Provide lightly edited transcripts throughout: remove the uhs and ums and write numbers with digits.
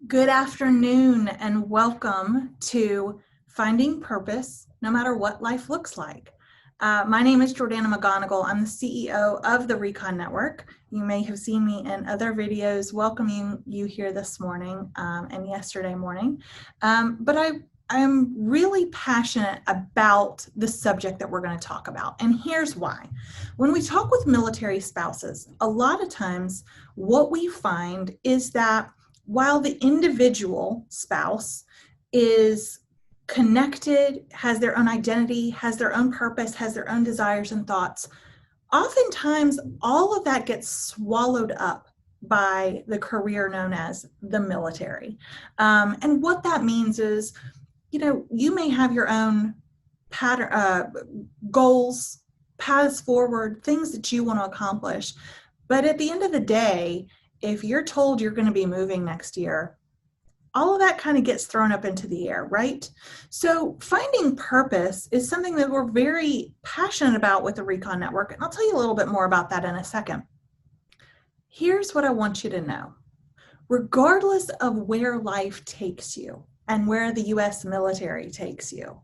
Good afternoon and welcome to Finding Purpose, no matter what life looks like. My name is Jordana Megonigal. I'm the CEO of the Recon Network. You may have seen me in other videos welcoming you here this morning and yesterday morning. But I'm really passionate about the subject that we're going to talk about. And here's why. When we talk with military spouses, a lot of times what we find is that while the individual spouse is connected, has their own identity, has their own purpose, has their own desires and thoughts, oftentimes all of that gets swallowed up by the career known as the military. And what that means is, you may have your own pattern, goals, paths forward, things that you want to accomplish. But at the end of the day, if you're told you're going to be moving next year, all of that kind of gets thrown up into the air, right? So finding purpose is something that we're very passionate about with the Recon Network, and I'll tell you a little bit more about that in a second. Here's what I want you to know. Regardless of where life takes you and where the U.S. military takes you,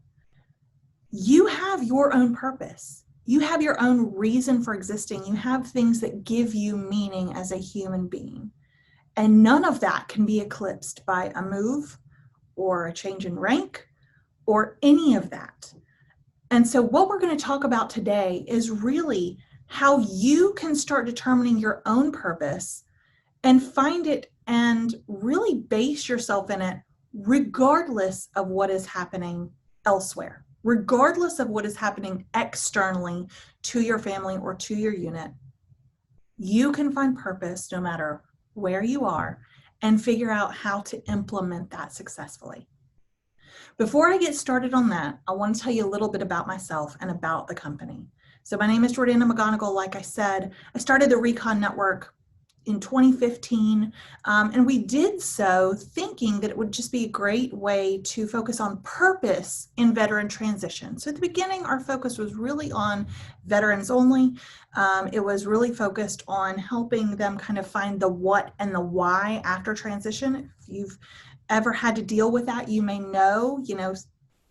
you have your own purpose. You have your own reason for existing. You have things that give you meaning as a human being. And none of that can be eclipsed by a move or a change in rank or any of that. And so what we're going to talk about today is really how you can start determining your own purpose and find it and really base yourself in it regardless of what is happening elsewhere. Regardless of what is happening externally to your family or to your unit, you can find purpose no matter where you are and figure out how to implement that successfully. Before I get started on that, I want to tell you a little bit about myself and about the company. So my name is Jordana Megonigal. Like I said, I started the Recon Network in 2015, and we did so thinking that it would just be a great way to focus on purpose in veteran transition. So at the beginning, our focus was really on veterans only. It was really focused on helping them kind of find the what and the why after transition. If you've ever had to deal with that, you may know,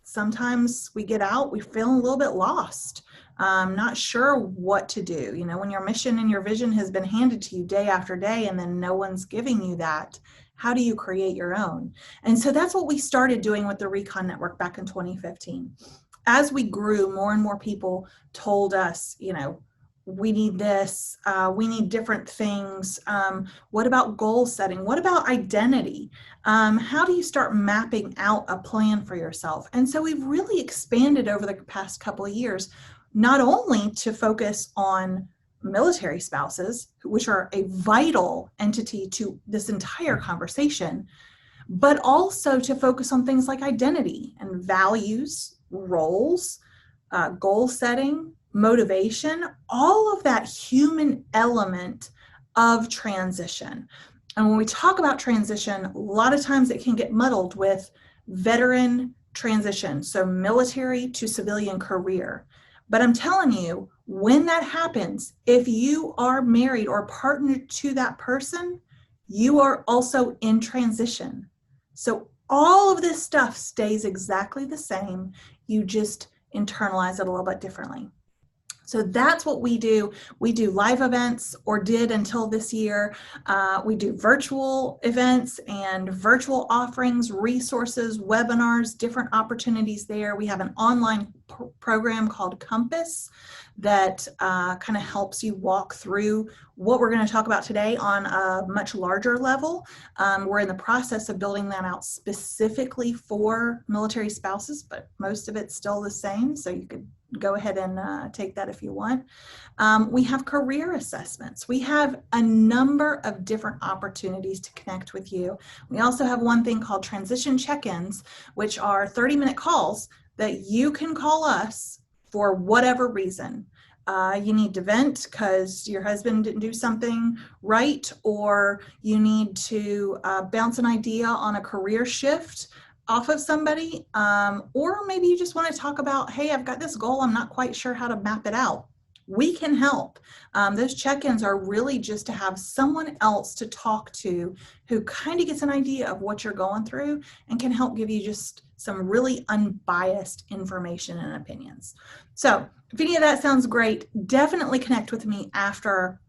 sometimes we get out, we feel a little bit lost. Not sure what to do. When your mission and your vision has been handed to you day after day and then no one's giving you that, how do you create your own? And so that's what we started doing with the Recon Network back in 2015. As we grew, more and more people told us, we need this, we need different things. What about goal setting? What about identity? How do you start mapping out a plan for yourself? And so we've really expanded over the past couple of years, not only to focus on military spouses, which are a vital entity to this entire conversation, but also to focus on things like identity and values, roles, goal setting, motivation, all of that human element of transition. And when we talk about transition, a lot of times it can get muddled with veteran transition, so military to civilian career. But I'm telling you, when that happens, if you are married or partnered to that person, you are also in transition. So all of this stuff stays exactly the same. You just internalize it a little bit differently. So that's what we do. We do live events, or did until this year. We do virtual events and virtual offerings, resources, webinars, different opportunities there. We have an online program called Compass that kind of helps you walk through what we're going to talk about today on a much larger level. We're in the process of building that out specifically for military spouses, but most of it's still the same, so you could go ahead and take that if you want. We have career assessments. We have a number of different opportunities to connect with you. We also have one thing called transition check-ins, which are 30-minute calls that you can call us for whatever reason. You need to vent because your husband didn't do something right, or you need to bounce an idea on a career shift off of somebody, or maybe you just want to talk about, hey, I've got this goal, I'm not quite sure how to map it out. we can help. Those check-ins are really just to have someone else to talk to who kind of gets an idea of what you're going through and can help give you just some really unbiased information and opinions. So if any of that sounds great, definitely connect with me after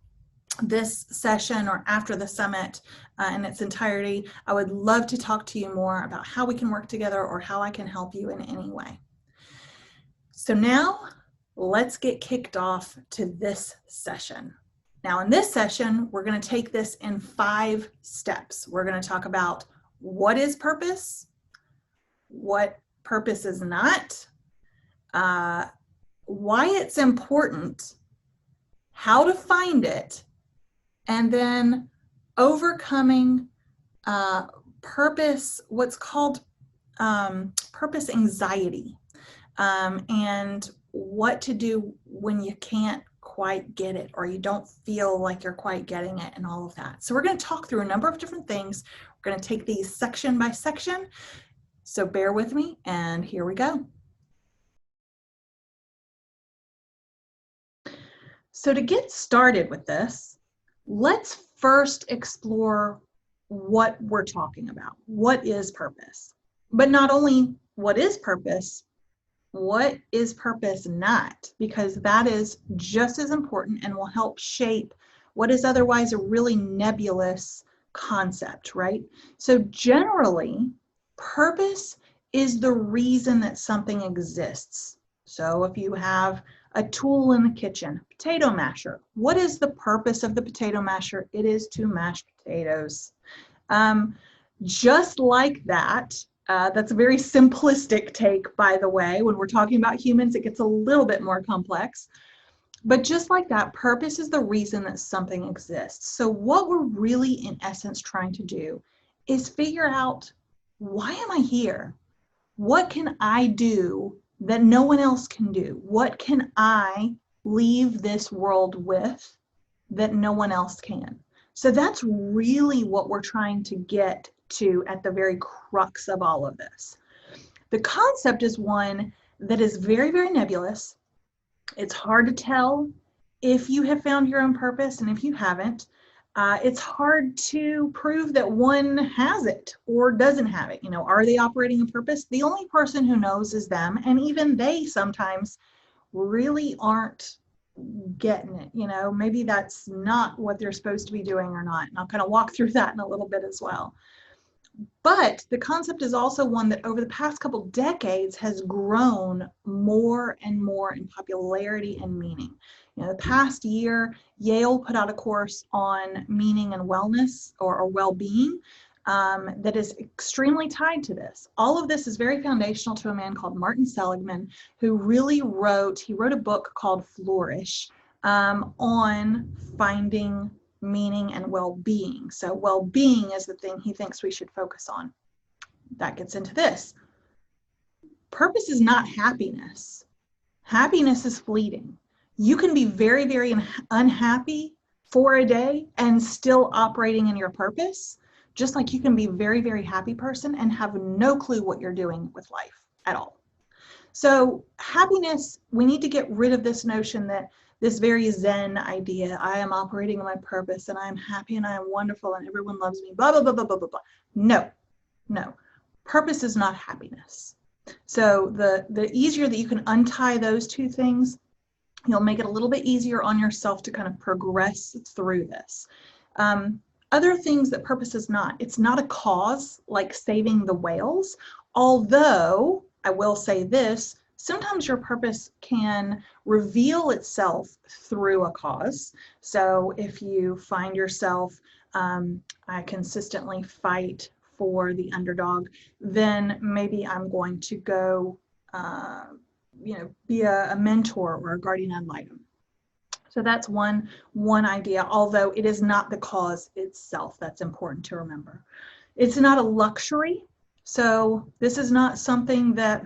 this session or after the summit in its entirety. I would love to talk to you more about how we can work together or how I can help you in any way. So now let's get kicked off to this session. Now in this session, we're going to take this in 5 steps. We're going to talk about what is purpose, what purpose is not, why it's important, how to find it, and then overcoming purpose, what's called purpose anxiety, and what to do when you can't quite get it or you don't feel like you're quite getting it and all of that. So we're going to talk through a number of different things. We're going to take these section by section. So bear with me, and here we go. So to get started with this, let's first explore what we're talking about. What is purpose? But not only what is purpose not? Because that is just as important and will help shape what is otherwise a really nebulous concept, right? So generally, purpose is the reason that something exists. So if you have a tool in the kitchen, potato masher, what is the purpose of the potato masher? It is to mash potatoes. Just like that, that's a very simplistic take, by the way. When we're talking about humans, it gets a little bit more complex. But just like that, purpose is the reason that something exists. So what we're really, in essence, trying to do is figure out, why am I here? What can I do that no one else can do? What can I leave this world with that no one else can? So that's really what we're trying to get to at the very crux of all of this. The concept is one that is very, very nebulous. It's hard to tell if you have found your own purpose, and if you haven't, it's hard to prove that one has it or doesn't have it. You know, are they operating a purpose? The only person who knows is them, and even they sometimes really aren't getting it. You know, maybe that's not what they're supposed to be doing or not. And I'll kind of walk through that in a little bit as well. But the concept is also one that over the past couple decades has grown more and more in popularity and meaning. You know, the past year, Yale put out a course on meaning and wellness or well-being that is extremely tied to this. All of this is very foundational to a man called Martin Seligman, who really wrote a book called Flourish on finding meaning and well-being. So well-being is the thing he thinks we should focus on. That gets into this. Purpose is not happiness. Happiness is fleeting. You can be very, very unhappy for a day and still operating in your purpose, just like you can be a very, very happy person and have no clue what you're doing with life at all. So happiness, we need to get rid of this notion that this very Zen idea, I am operating in my purpose and I am happy and I am wonderful and everyone loves me, blah, blah, blah, blah, blah, blah, blah. No. Purpose is not happiness. So the easier that you can untie those two things, you'll make it a little bit easier on yourself to kind of progress through this. Other things that purpose is not, it's not a cause like saving the whales, although I will say this, sometimes your purpose can reveal itself through a cause. So if you find yourself, I consistently fight for the underdog, then maybe I'm going to go, be a mentor or a guardian ad litem. So that's one idea, although it is not the cause itself. That's important to remember. It's not a luxury. So this is not something that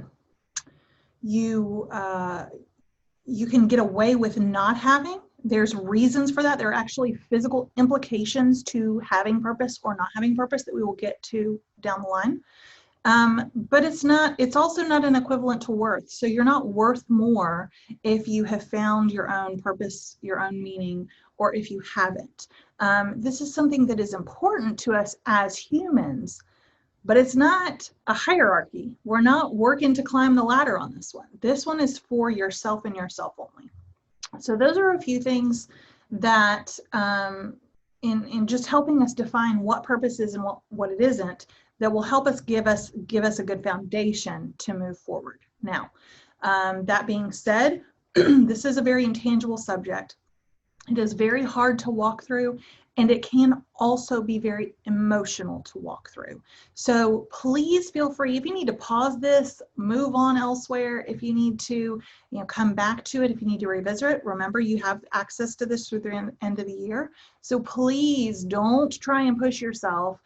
you can get away with not having. There's reasons for that. There are actually physical implications to having purpose or not having purpose that we will get to down the line. But it's also not an equivalent to worth. So you're not worth more if you have found your own purpose, your own meaning, or if you haven't. This is something that is important to us as humans, but it's not a hierarchy. We're not working to climb the ladder on this one. This one is for yourself and yourself only. So those are a few things that in just helping us define what purpose is and what it isn't, that will help us give us a good foundation to move forward. Now, that being said, this is a very intangible subject. It is very hard to walk through, and it can also be very emotional to walk through. So please feel free, if you need to pause this, move on elsewhere, if you need to come back to it, if you need to revisit it, remember you have access to this through the end of the year. So please don't try and push yourself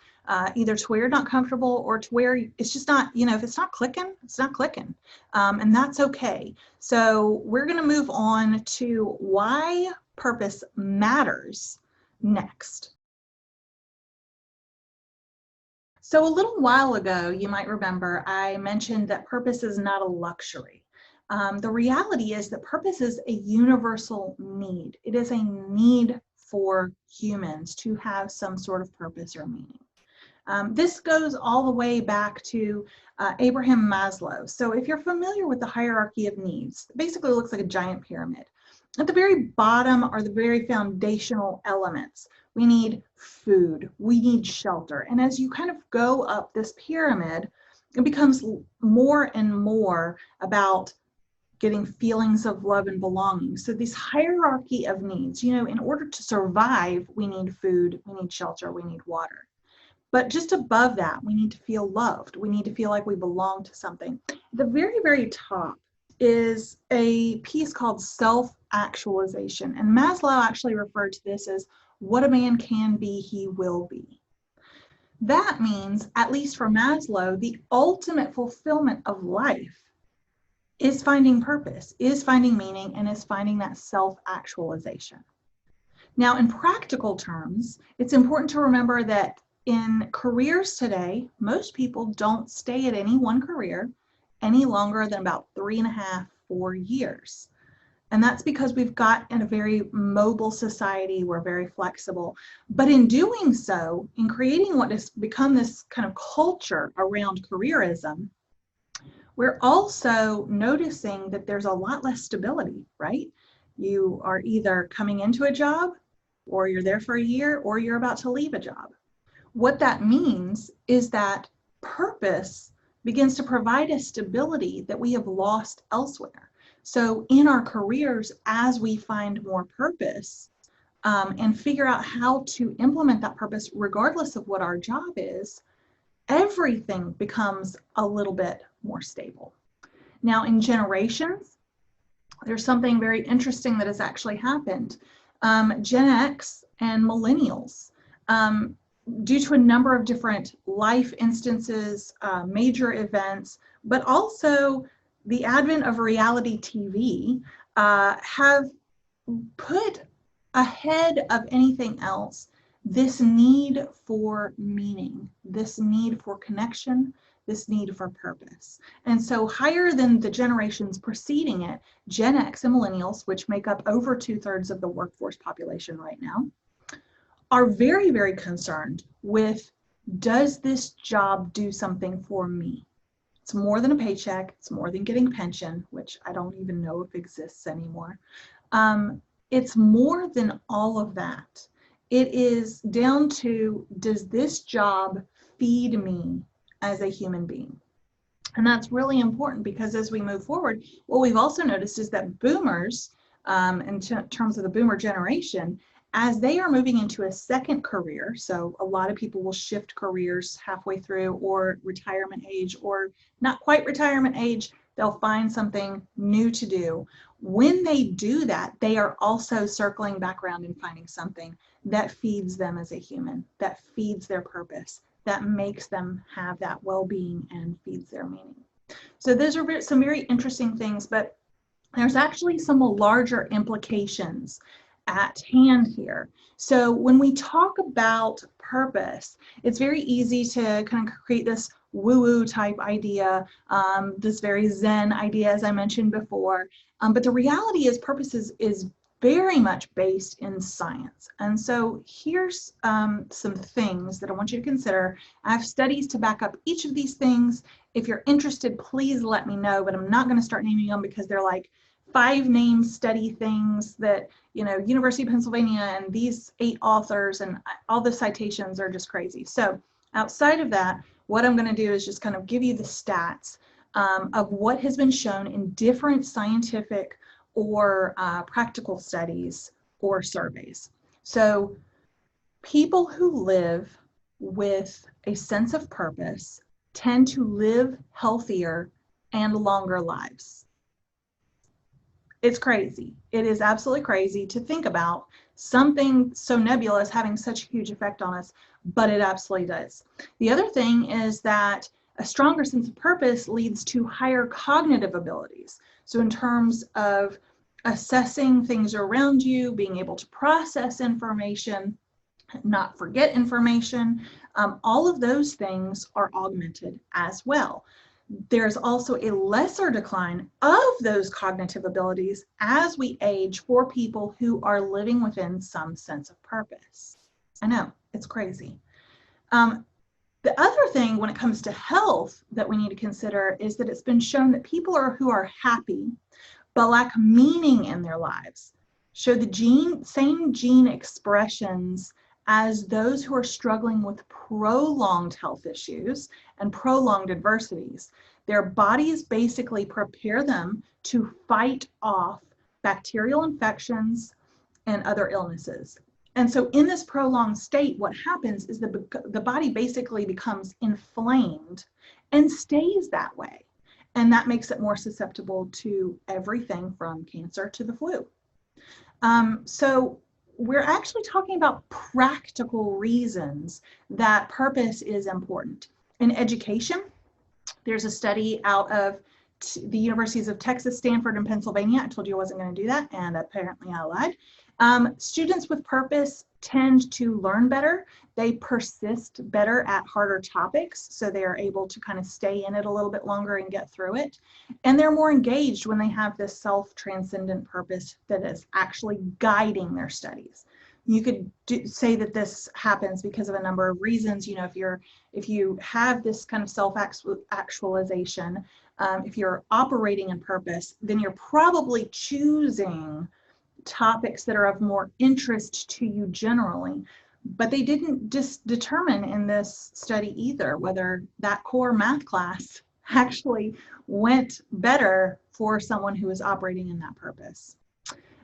either to where you're not comfortable or to where it's just not, if it's not clicking, it's not clicking. And that's okay. So we're going to move on to why purpose matters next. So a little while ago, you might remember, I mentioned that purpose is not a luxury. The reality is that purpose is a universal need. It is a need for humans to have some sort of purpose or meaning. This goes all the way back to Abraham Maslow. So if you're familiar with the hierarchy of needs, it basically looks like a giant pyramid. At the very bottom are the very foundational elements. We need food, we need shelter. And as you kind of go up this pyramid, it becomes more and more about getting feelings of love and belonging. So this hierarchy of needs, in order to survive, we need food, we need shelter, we need water. But just above that, we need to feel loved. We need to feel like we belong to something. At the very, very top is a piece called self-actualization. And Maslow actually referred to this as what a man can be, he will be. That means, at least for Maslow, the ultimate fulfillment of life is finding purpose, is finding meaning, and is finding that self-actualization. Now, in practical terms, it's important to remember that in careers today, most people don't stay at any one career any longer than about 3.5, 4 years. And that's because we've got in a very mobile society, we're very flexible. But in doing so, in creating what has become this kind of culture around careerism, we're also noticing that there's a lot less stability, right? You are either coming into a job, or you're there for a year, or you're about to leave a job. What that means is that purpose begins to provide a stability that we have lost elsewhere. So in our careers, as we find more purpose and figure out how to implement that purpose, regardless of what our job is, everything becomes a little bit more stable. Now, in generations, there's something very interesting that has actually happened. Gen X and millennials, due to a number of different life instances, major events, but also the advent of reality TV, have put ahead of anything else this need for meaning, this need for connection, this need for purpose. And so higher than the generations preceding it, Gen X and millennials, which make up over 2/3 of the workforce population right now, are very, very concerned with, does this job do something for me? It's more than a paycheck. It's more than getting a pension, which I don't even know if exists anymore. It's more than all of that. It is down to, does this job feed me as a human being? And that's really important, because as we move forward, what we've also noticed is that boomers, in terms of the boomer generation, as they are moving into a second career, so a lot of people will shift careers halfway through, or retirement age, or not quite retirement age, they'll find something new to do. When they do that, they are also circling back around and finding something that feeds them as a human, that feeds their purpose, that makes them have that well-being and feeds their meaning. So those are some very interesting things, but there's actually some larger implications at hand here. So when we talk about purpose, it's very easy to kind of create this woo-woo type idea, this very Zen idea, as I mentioned before. But the reality is purpose is very much based in science. And so here's some things that I want you to consider. I have studies to back up each of these things. If you're interested, please let me know, but I'm not going to start naming them because they're like 5-name study things that, you know, University of Pennsylvania and these 8 authors and all the citations are just crazy. So outside of that, what I'm going to do is just kind of give you the stats of what has been shown in different scientific or practical studies or surveys. So people who live with a sense of purpose tend to live healthier and longer lives. It's crazy. It is absolutely crazy to think about something so nebulous having such a huge effect on us, but it absolutely does. The other thing is that a stronger sense of purpose leads to higher cognitive abilities. So in terms of assessing things around you, being able to process information, not forget information, all of those things are augmented as well. There's also a lesser decline of those cognitive abilities as we age for people who are living within some sense of purpose. I know, it's crazy. The other thing when it comes to health that we need to consider is that it's been shown that people who are happy but lack meaning in their lives show the same gene expressions as those who are struggling with prolonged health issues and prolonged adversities. Their bodies basically prepare them to fight off bacterial infections and other illnesses. And so in this prolonged state, what happens is the body basically becomes inflamed and stays that way. And that makes it more susceptible to everything from cancer to the flu. So we're actually talking about practical reasons that purpose is important. In education, there's a study out of the universities of Texas, Stanford, and Pennsylvania. I told you I wasn't going to do that, and apparently I lied. Students with purpose tend to learn better. They persist better at harder topics, so they are able to kind of stay in it a little bit longer and get through it. And they're more engaged when they have this self-transcendent purpose that is actually guiding their studies. You could say that this happens because of a number of reasons. You know, if you have this kind of self-actualization, if you're operating in purpose, then you're probably choosing topics that are of more interest to you generally. But they didn't just determine in this study either whether that core math class actually went better for someone who is operating in that purpose.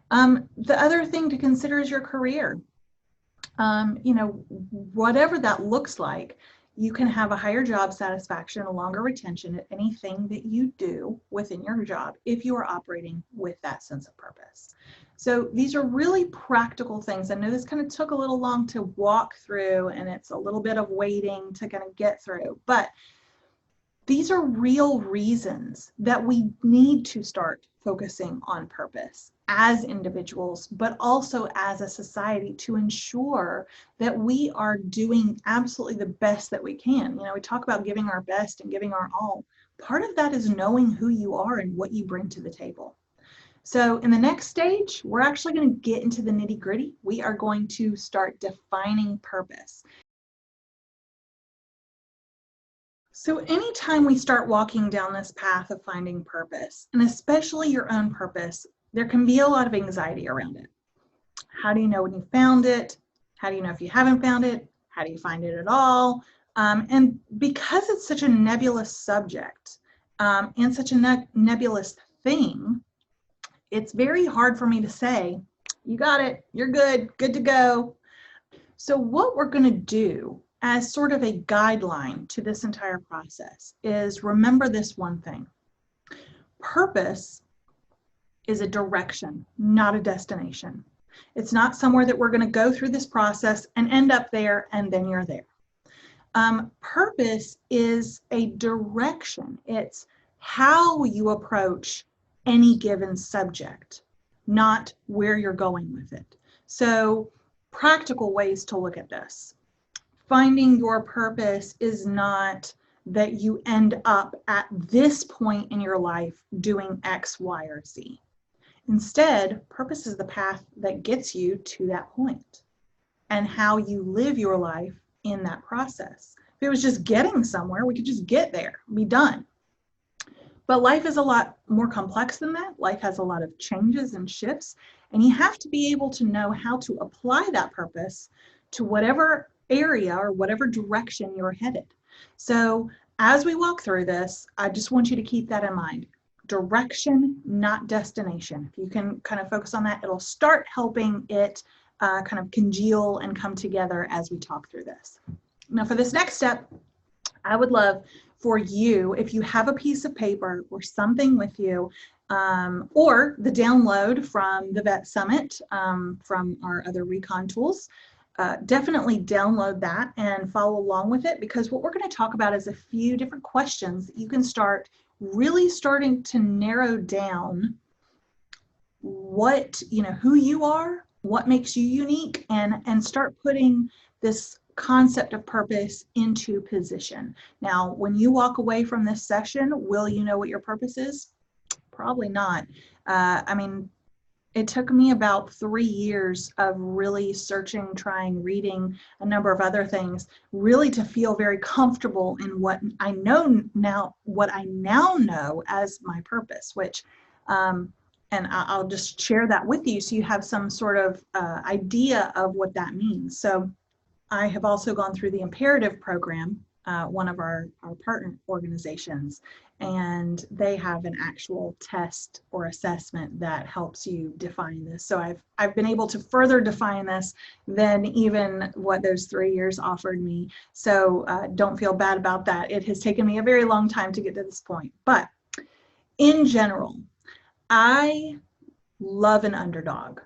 The other thing to consider is your career. You know, whatever that looks like, you can have a higher job satisfaction, a longer retention at anything that you do within your job if you are operating with that sense of purpose. So these are really practical things. I know this kind of took a little long to walk through, and it's a little bit of waiting to kind of get through, but these are real reasons that we need to start focusing on purpose as individuals, but also as a society to ensure that we are doing absolutely the best that we can. You know, we talk about giving our best and giving our all. Part of that is knowing who you are and what you bring to the table. So in the next stage, we're actually going to get into the nitty-gritty. We are going to start defining purpose. So anytime we start walking down this path of finding purpose, and especially your own purpose, there can be a lot of anxiety around it. How do you know when you found it? How do you know if you haven't found it? How do you find it at all? And because it's such a nebulous subject and such a nebulous thing, it's very hard for me to say, you got it, you're good to go. So what we're going to do as sort of a guideline to this entire process is remember this one thing. Purpose is a direction, not a destination. It's not somewhere that we're going to go through this process and end up there and then you're there. Purpose is a direction. It's how you approach any given subject, not where you're going with it. So practical ways to look at this. Finding your purpose is not that you end up at this point in your life doing X, Y, or Z. Instead, purpose is the path that gets you to that point and how you live your life in that process. If it was just getting somewhere, we could just get there, be done. But life is a lot more complex than that. Life has a lot of changes and shifts, and you have to be able to know how to apply that purpose to whatever area or whatever direction you're headed. So as we walk through this, I just want you to keep that in mind. Direction, not destination. If you can kind of focus on that, it'll start helping it kind of congeal and come together as we talk through this. Now for this next step, I would love for you, if you have a piece of paper or something with you, or the download from the Vet Summit from our other recon tools, definitely download that and follow along with it, because what we're going to talk about is a few different questions that you can start really starting to narrow down what, who you are, what makes you unique, and start putting this concept of purpose into position. Now, when you walk away from this session, will you know what your purpose is? Probably not. I mean, it took me about 3 years of really searching, trying, reading, a number of other things, really to feel very comfortable in what I know now, what I now know as my purpose, which, and I'll just share that with you so you have some sort of idea of what that means. So I have also gone through the Imperative program, one of our partner organizations, and they have an actual test or assessment that helps you define this. So I've been able to further define this than even what those 3 years offered me. So don't feel bad about that. It has taken me a very long time to get to this point. But in general, I love an underdog.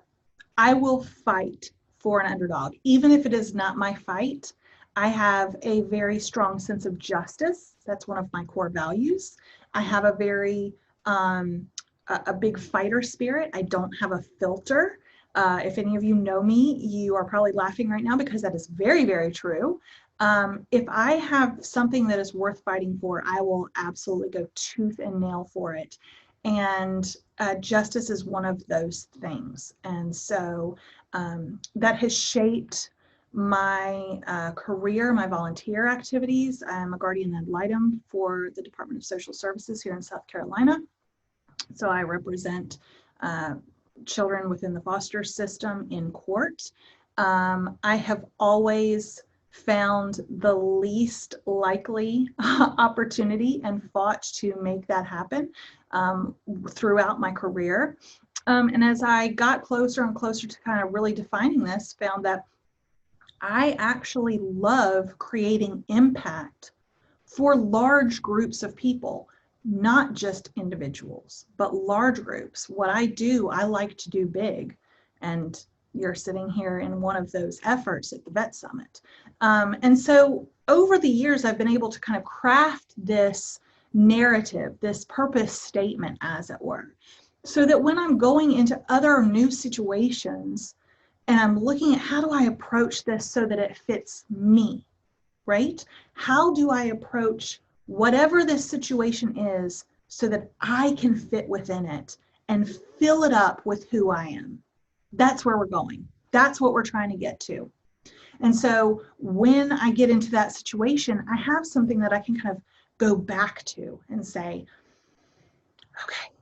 I will fight for an underdog, even if it is not my fight. I have a very strong sense of justice. That's one of my core values. I have a very a big fighter spirit. I don't have a filter. If any of you know me, you are probably laughing right now because that is very, very true. If I have something that is worth fighting for, I will absolutely go tooth and nail for it. And justice is one of those things. And so that has shaped my career, my volunteer activities. I'm a guardian ad litem for the Department of Social Services here in South Carolina. So I represent children within the foster system in court. I have always found the least likely opportunity and fought to make that happen throughout my career. And as I got closer and closer to kind of really defining this, found that I actually love creating impact for large groups of people, not just individuals, but large groups. What I do, I like to do big. And you're sitting here in one of those efforts at the Vet Summit. And so over the years, I've been able to kind of craft this narrative, this purpose statement, as it were, so that when I'm going into other new situations and I'm looking at how do I approach this so that it fits me, right? How do I approach whatever this situation is so that I can fit within it and fill it up with who I am? That's where we're going. That's what we're trying to get to. And so when I get into that situation, I have something that I can kind of go back to and say, okay,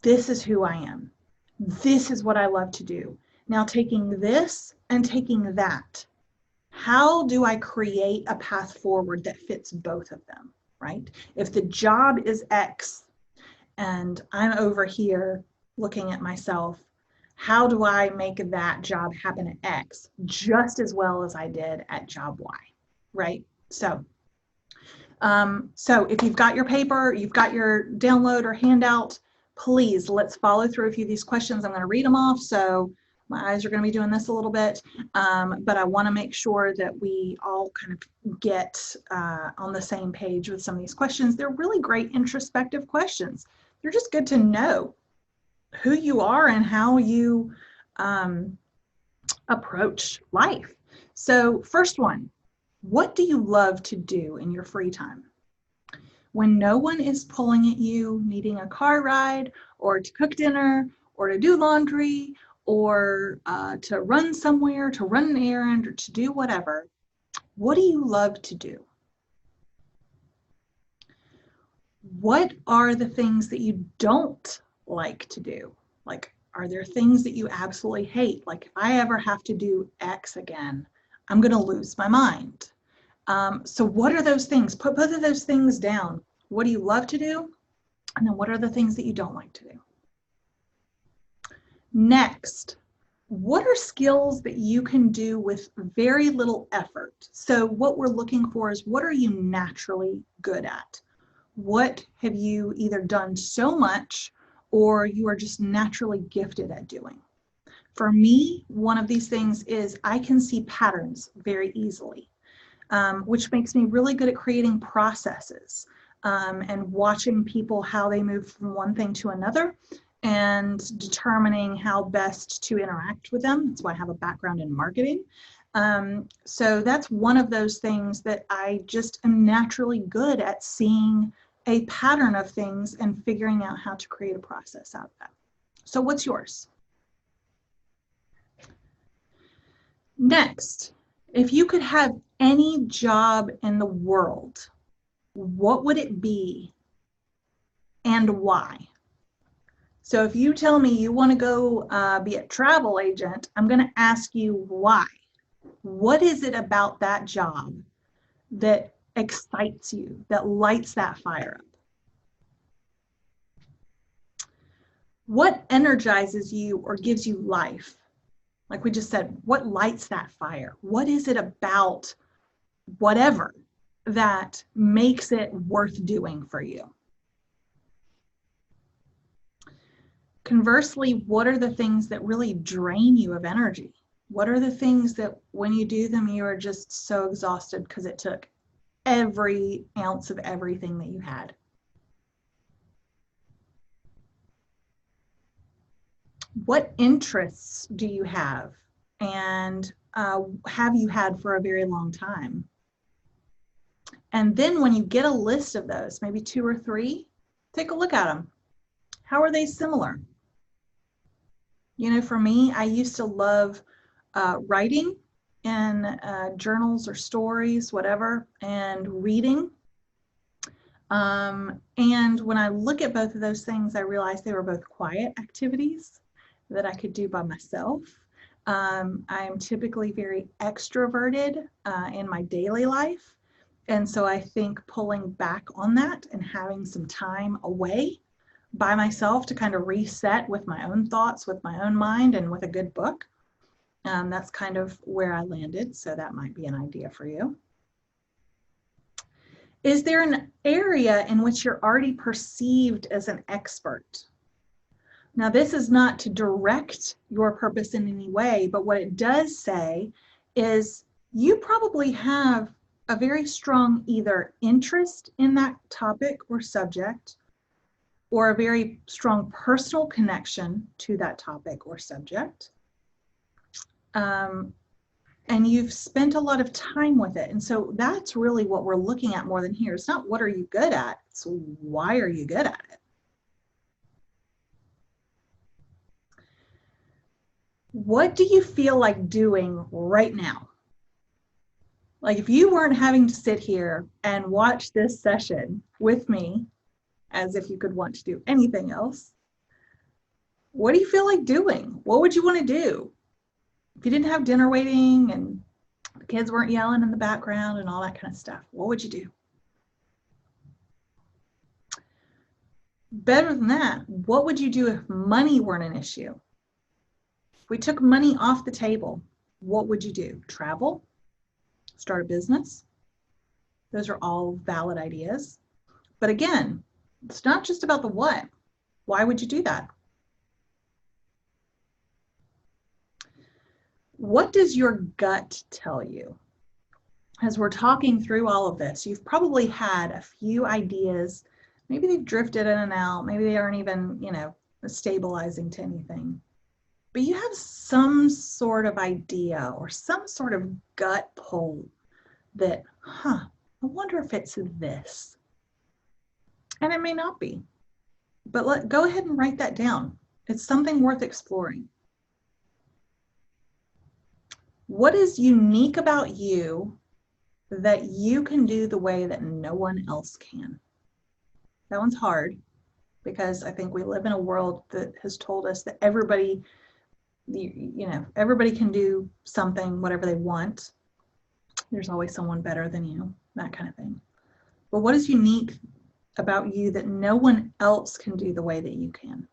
this is who I am. This is what I love to do. Now, taking this and taking that, how do I create a path forward that fits both of them, right? If the job is X and I'm over here looking at myself, how do I make that job happen at X just as well as I did at job Y, right? So if you've got your paper, you've got your download or handout, please let's follow through a few of these questions. I'm going to read them off, so my eyes are going to be doing this a little bit, but I want to make sure that we all kind of get on the same page with some of these questions. They're really great introspective questions. They're just good to know who you are and how you approach life. So first one, what do you love to do in your free time? When no one is pulling at you, needing a car ride or to cook dinner or to do laundry or to run somewhere, to run an errand or to do whatever, what do you love to do? What are the things that you don't like to do? Like, are there things that you absolutely hate? Like, if I ever have to do X again, I'm going to lose my mind. So what are those things? Put both of those things down. What do you love to do? And then what are the things that you don't like to do? Next, what are skills that you can do with very little effort? So what we're looking for is, what are you naturally good at? What have you either done so much or you are just naturally gifted at doing? For me, one of these things is I can see patterns very easily, which makes me really good at creating processes and watching people, how they move from one thing to another and determining how best to interact with them. That's why I have a background in marketing. So that's one of those things that I just am naturally good at, seeing a pattern of things and figuring out how to create a process out of that. So what's yours? Next, if you could have any job in the world, what would it be and why? So if you tell me you want to go be a travel agent, I'm going to ask you why. What is it about that job that excites you, that lights that fire up? What energizes you or gives you life? Like we just said, what lights that fire? What is it about whatever that makes it worth doing for you? Conversely, what are the things that really drain you of energy? What are the things that when you do them, you are just so exhausted because it took every ounce of everything that you had? What interests do you have and have you had for a very long time? And then when you get a list of those, maybe 2 or 3, take a look at them. How are they similar? You know, for me, I used to love writing in journals or stories, whatever, and reading. And when I look at both of those things, I realize they were both quiet activities that I could do by myself. I'm typically very extroverted in my daily life. And so I think pulling back on that and having some time away by myself to kind of reset with my own thoughts, with my own mind, and with a good book, that's kind of where I landed. So that might be an idea for you. Is there an area in which you're already perceived as an expert? Now, this is not to direct your purpose in any way, but what it does say is you probably have a very strong either interest in that topic or subject, or a very strong personal connection to that topic or subject. And you've spent a lot of time with it. And so that's really what we're looking at more than here. It's not what are you good at, it's why are you good at it? What do you feel like doing right now? Like if you weren't having to sit here and watch this session with me, as if you could want to do anything else, what do you feel like doing? What would you want to do? If you didn't have dinner waiting and the kids weren't yelling in the background and all that kind of stuff, what would you do? Better than that, what would you do if money weren't an issue? If we took money off the table, what would you do? Travel? Start a business? Those are all valid ideas. But again, it's not just about the what. Why would you do that? What does your gut tell you? As we're talking through all of this, you've probably had a few ideas. Maybe they've drifted in and out. Maybe they aren't even, stabilizing to anything. but you have some sort of idea or some sort of gut pull that, I wonder if it's this. And it may not be, but go ahead and write that down. It's something worth exploring. What is unique about you that you can do the way that no one else can? That one's hard because I think we live in a world that has told us that everybody, everybody can do something, whatever they want. There's always someone better than you, that kind of thing. But what is unique about you that no one else can do the way that you can?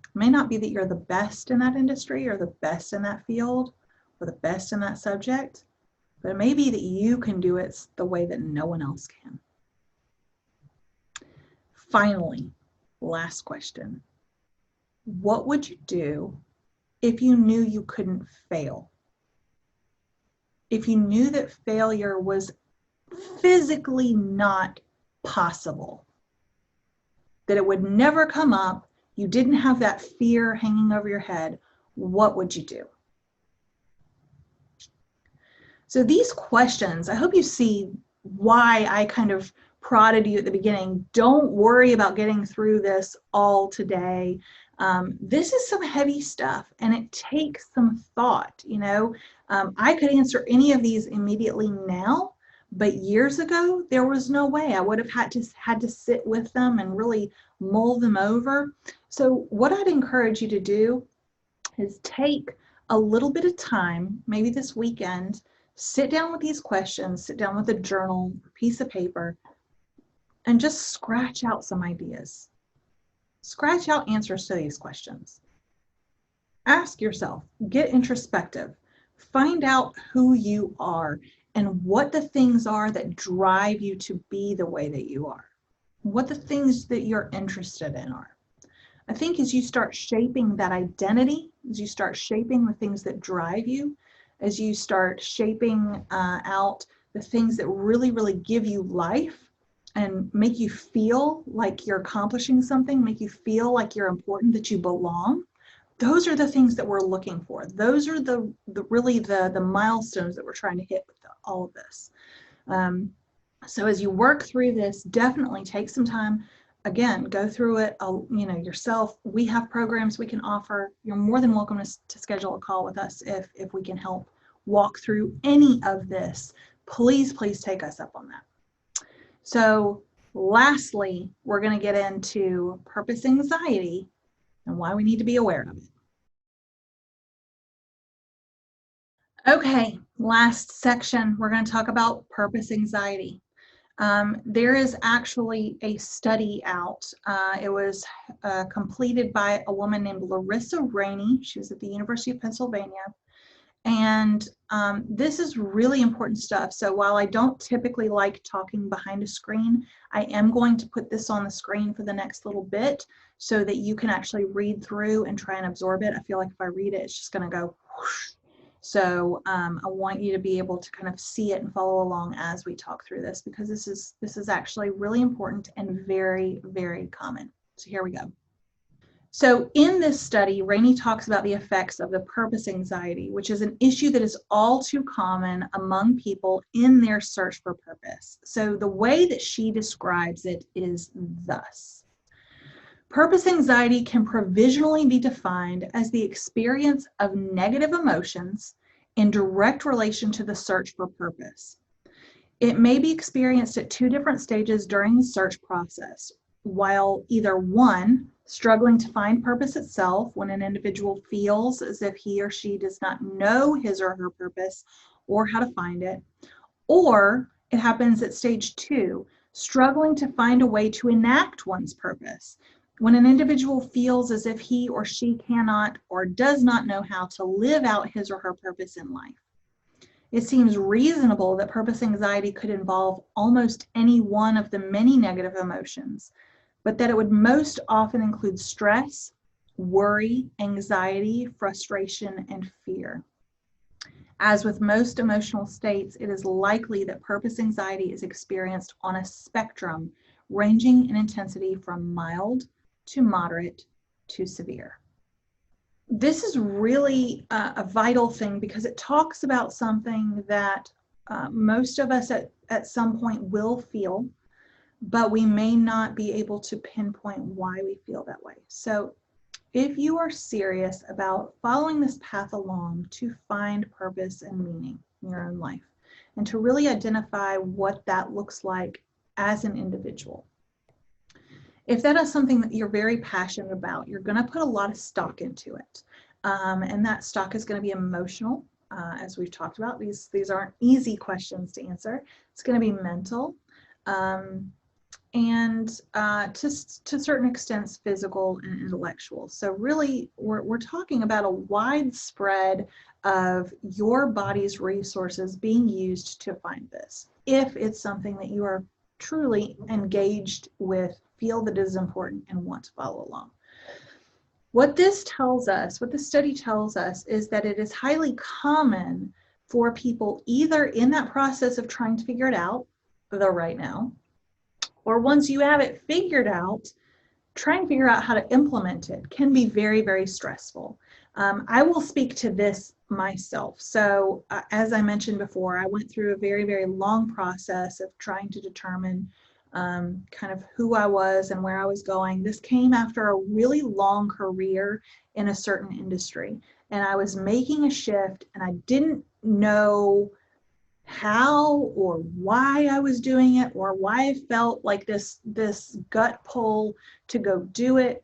It may not be that you're the best in that industry or the best in that field or the best in that subject, but it may be that you can do it the way that no one else can. Finally, last question. What would you do if you knew you couldn't fail? If you knew that failure was physically not possible, that it would never come up, you didn't have that fear hanging over your head, what would you do? So these questions, I hope you see why I kind of prodded you at the beginning. Don't worry about getting through this all today. This is some heavy stuff and it takes some thought. I could answer any of these immediately now, but years ago, there was no way. I would have had to sit with them and really mull them over. So what I'd encourage you to do is take a little bit of time, maybe this weekend, sit down with these questions, sit down with a journal, a piece of paper, and just scratch out some ideas. Scratch out answers to these questions. Ask yourself, get introspective, find out who you are and what the things are that drive you to be the way that you are, what the things that you're interested in are. I think as you start shaping that identity, as you start shaping the things that drive you, as you start shaping out the things that really, really give you life and make you feel like you're accomplishing something, make you feel like you're important, that you belong, those are the things that we're looking for. Those are really the milestones that we're trying to hit with all of this. So as you work through this, definitely take some time. Again, go through it, yourself. We have programs we can offer. You're more than welcome to schedule a call with us if we can help walk through any of this. Please take us up on that. So lastly, we're going to get into purpose anxiety and why we need to be aware of it. Okay, last section, we're going to talk about purpose anxiety. There is actually a study out. It was completed by a woman named Larissa Rainey. She was at the University of Pennsylvania. And this is really important stuff. So while I don't typically like talking behind a screen, I am going to put this on the screen for the next little bit so that you can actually read through and try and absorb it. I feel like if I read it, it's just going to go whoosh. So I want you to be able to kind of see it and follow along as we talk through this, because this is actually really important and very, very common. So here we go. So in this study, Rainey talks about the effects of the purpose anxiety, which is an issue that is all too common among people in their search for purpose. So the way that she describes it is thus. Purpose anxiety can provisionally be defined as the experience of negative emotions in direct relation to the search for purpose. It may be experienced at two different stages during the search process, while either one, struggling to find purpose itself, when an individual feels as if he or she does not know his or her purpose or how to find it, or it happens at stage two, struggling to find a way to enact one's purpose, when an individual feels as if he or she cannot or does not know how to live out his or her purpose in life. It seems reasonable that purpose anxiety could involve almost any one of the many negative emotions, but that it would most often include stress, worry, anxiety, frustration, and fear. As with most emotional states, it is likely that purpose anxiety is experienced on a spectrum ranging in intensity from mild to moderate to severe. This is really a vital thing because it talks about something that most of us at some point will feel, but we may not be able to pinpoint why we feel that way. So if you are serious about following this path along to find purpose and meaning in your own life and to really identify what that looks like as an individual, if that is something that you're very passionate about, you're going to put a lot of stock into it. And that stock is going to be emotional, as we've talked about. These aren't easy questions to answer. It's going to be mental, and to certain extents, physical and intellectual. So really, we're talking about a widespread of your body's resources being used to find this. If it's something that you are truly engaged with, feel that it is important, and want to follow along. What this tells us, what the study tells us, is that it is highly common for people either in that process of trying to figure it out, the right now, or once you have it figured out, trying to figure out how to implement it can be very, very stressful. I will speak to this myself. So as I mentioned before, I went through a very, very long process of trying to determine kind of who I was and where I was going. This came after a really long career in a certain industry, and I was making a shift and I didn't know how or why I was doing it or why I felt like this gut pull to go do it.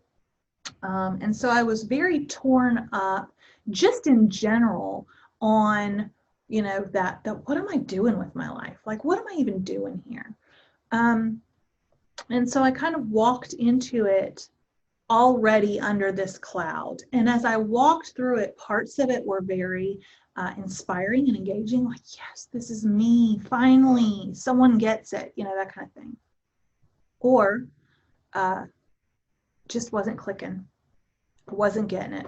And so I was very torn up just in general on, that what am I doing with my life? Like, what am I even doing here? And so I kind of walked into it already under this cloud. And as I walked through it, parts of it were very inspiring and engaging, like, yes, this is me, finally, someone gets it, that kind of thing. Or just wasn't clicking, wasn't getting it.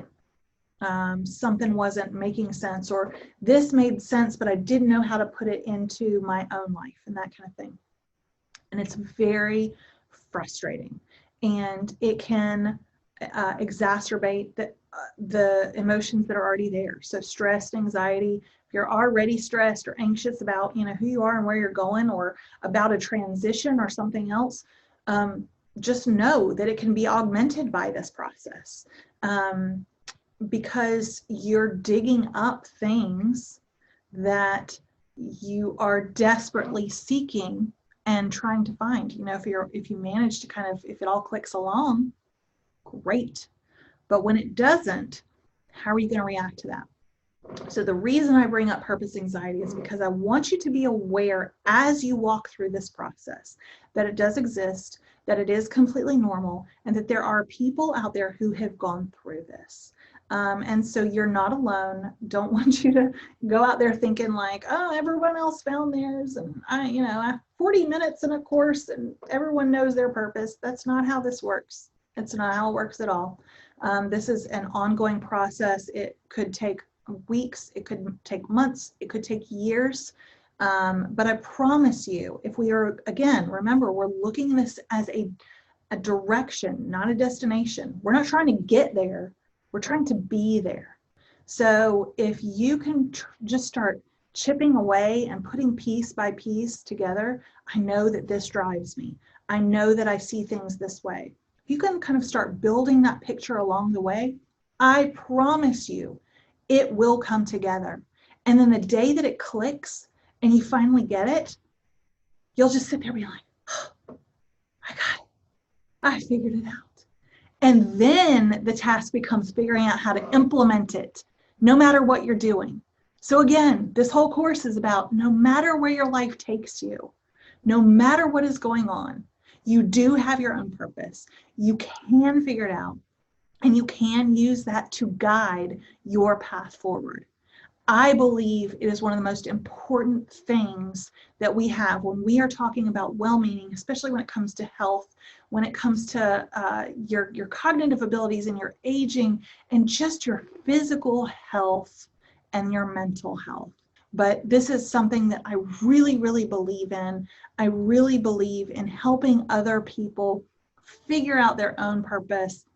Something wasn't making sense, or this made sense, but I didn't know how to put it into my own life, and that kind of thing. And it's very frustrating, and it can exacerbate the emotions that are already there. So stress, anxiety, if you're already stressed or anxious about who you are and where you're going, or about a transition or something else, just know that it can be augmented by this process, because you're digging up things that you are desperately seeking and trying to find. If you manage to if it all clicks along, great. But when it doesn't, how are you going to react to that? So the reason I bring up purpose anxiety is because I want you to be aware as you walk through this process that it does exist, that it is completely normal, and that there are people out there who have gone through this. And so you're not alone. Don't want you to go out there thinking like, oh, everyone else found theirs, and I have 40 minutes in a course and everyone knows their purpose. That's not how this works. It's not how it works at all. This is an ongoing process. It could take weeks, it could take months, it could take years. But I promise you, if we are, again, remember, we're looking at this as a direction, not a destination. We're not trying to get there. We're trying to be there. So if you can just start chipping away and putting piece by piece together, I know that this drives me. I know that I see things this way. If you can kind of start building that picture along the way, I promise you, it will come together. And then the day that it clicks and you finally get it, you'll just sit there and be like, oh, I got it. I figured it out. And then the task becomes figuring out how to implement it, no matter what you're doing. So again, this whole course is about no matter where your life takes you, no matter what is going on, you do have your own purpose. You can figure it out, and you can use that to guide your path forward. I believe it is one of the most important things that we have when we are talking about well-meaning, especially when it comes to health, when it comes to your cognitive abilities and your aging, and just your physical health and your mental health. But this is something that I really, really believe in. I really believe in helping other people figure out their own purpose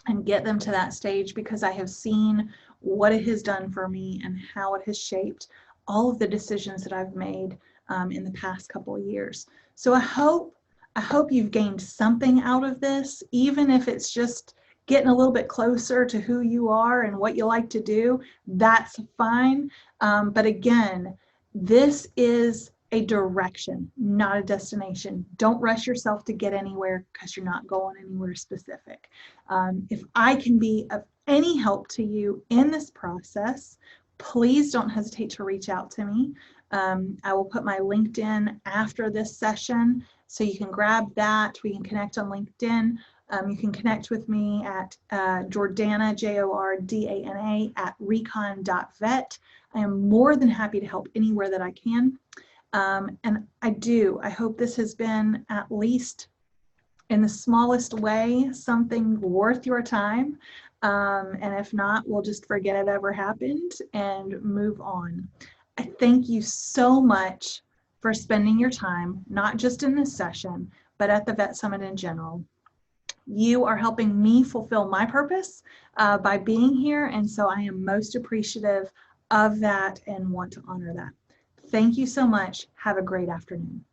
and get them to that stage, because I have seen what it has done for me and how it has shaped all of the decisions that I've made in the past couple of years. So I hope you've gained something out of this, even if it's just getting a little bit closer to who you are and what you like to do. That's fine. But again, this is a direction, not a destination. Don't rush yourself to get anywhere, because you're not going anywhere specific. If I can be of any help to you in this process, please don't hesitate to reach out to me. I will put my LinkedIn after this session, so you can grab that. We can connect on LinkedIn. You can connect with me at Jordana, Jordana, at recon.vet. I am more than happy to help anywhere that I can. And I hope this has been, at least in the smallest way, something worth your time. And if not, we'll just forget it ever happened and move on. I thank you so much for spending your time, not just in this session, but at the Vet Summit in general. You are helping me fulfill my purpose by being here, and so I am most appreciative of that and want to honor that. Thank you so much. Have a great afternoon.